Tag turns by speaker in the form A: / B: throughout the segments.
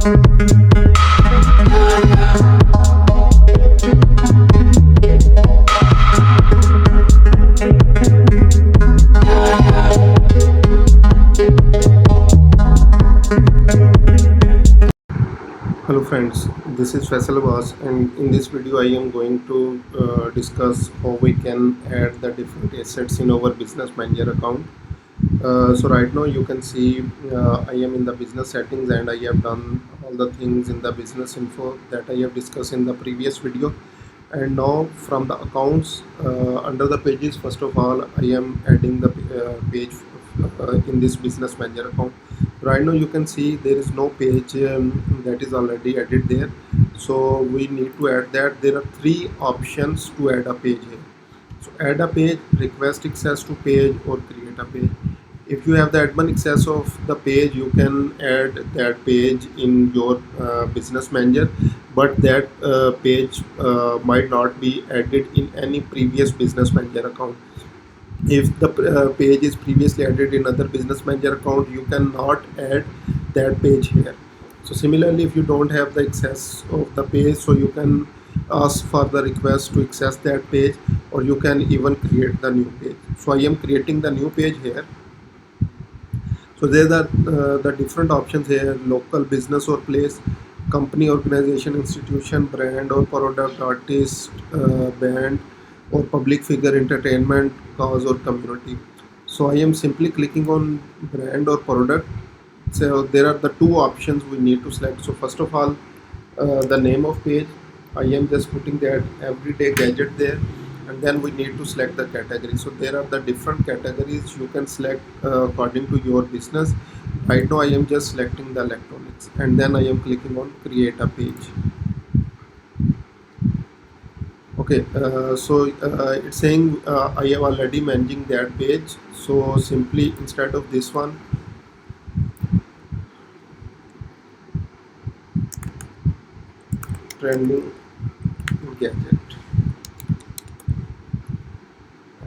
A: Hello friends, this is Faisal Abbas, and in this video I am going to discuss how we can add the different assets in our business manager account. So right now you can see I am in the business settings and I have done all the things in the business info that I have discussed in the previous video. And now from the accounts under the pages, first of all I am adding the page in this business manager account. Right now you can see there is no page that is already added there, so we need to add that. There are three options to add a page here. So add a page, request access to page, or create a page. If you have the admin access of the page, you can add that page in your business manager, but that page might not be added in any previous business manager account. If the page is previously added in other business manager account, you cannot add that page here. So similarly, if you don't have the access of the page, so you can ask for the request to access that page, or you can even create the new page. So I am creating the new page here. So there are the different options here: local, business or place, company, organization, institution, brand or product, artist, band or public figure, entertainment, cause or community. So I am simply clicking on brand or product. So there are the two options we need to select. So first of all, the name of page, I am just putting that everyday gadget there, and then we need to select the category. So there are the different categories you can select according to your business. Right now I am just selecting the electronics, and then I am clicking on create a page. Okay, so it's saying I am already managing that page. So simply, instead of this one, trending gadget,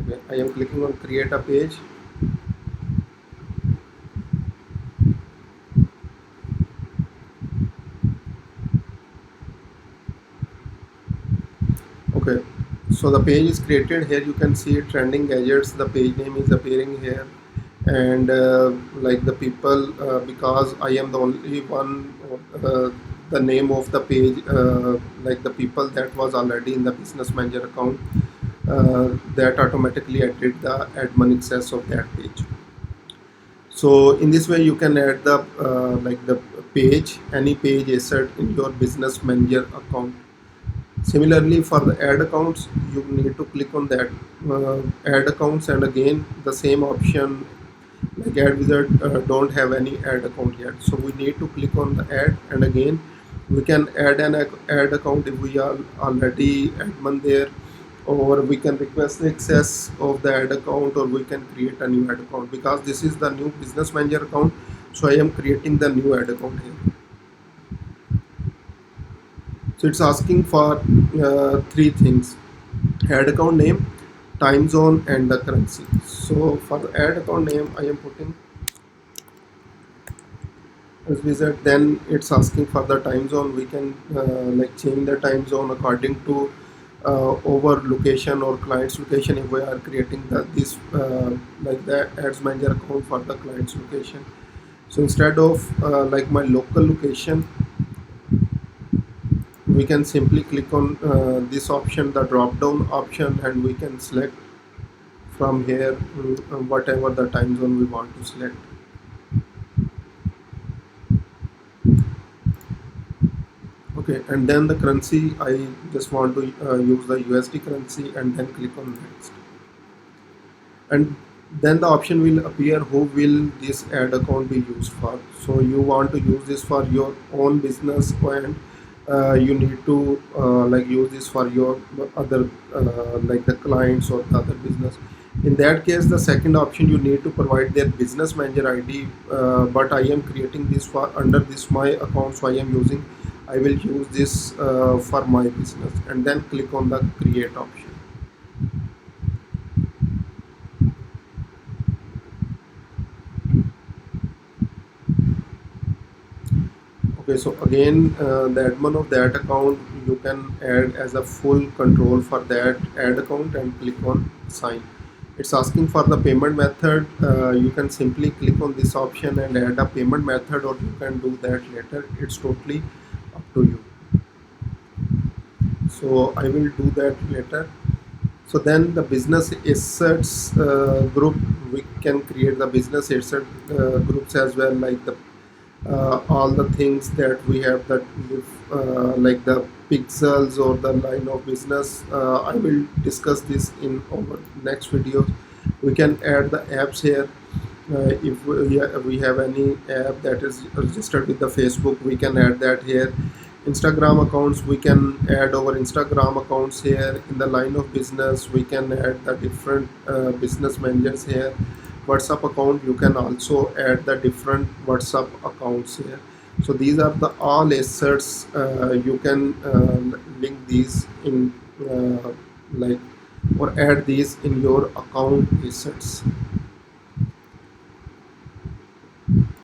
A: okay, I am clicking on create a page. Okay, so the page is created. Here you can see trending gadgets. The page name is appearing here, and like the people, because I am the only one, the name of the page, like the people that was already in the business manager account, that automatically added the admin access of that page. So in this way you can add the like the page, any page asset in your business manager account. Similarly, for the ad accounts, you need to click on that ad accounts, and again the same option, like AdsWisard don't have any ad account yet. So we need to click on the ad, and again we can add an ad account if we are already admin there, or we can request the access of the ad account, or we can create a new ad account. Because this is the new business manager account, so I am creating the new ad account here. So it's asking for three things: ad account name, time zone, and the currency. So for the ad account name, I am putting AdsWisard. Then it's asking for the time zone. We can like change the time zone according to our location or client's location if we are creating this like the ads manager account for the client's location. So instead of like my local location, we can simply click on this option, the drop down option, and we can select from here whatever the time zone we want to select. Okay, and then the currency, I just want to use the USD currency, and then click on next. And then the option will appear, who will this ad account be used for. So you want to use this for your own business, and you need to like use this for your other like the clients or the other business. In that case, the second option, you need to provide their business manager ID, but I am creating this for under this my account, so I will use this for my business, and then click on the create option. Okay, so again, the admin of that account, you can add as a full control for that ad account and click on sign. It's asking for the payment method. You can simply click on this option and add a payment method, or you can do that later. It's totally up to you. So I will do that later. So then the business assets group, we can create the business asset groups as well, like the all the things that we have, that like the pixels or the line of business. I will discuss this in our next video. We can add the apps here. If we have any app that is registered with the Facebook, we can add that here. Instagram accounts, we can add our Instagram accounts here. In the line of business, we can add the different business managers here. WhatsApp account, you can also add the different WhatsApp accounts here. So these are the all assets. You can link these in like, or add these in your account assets.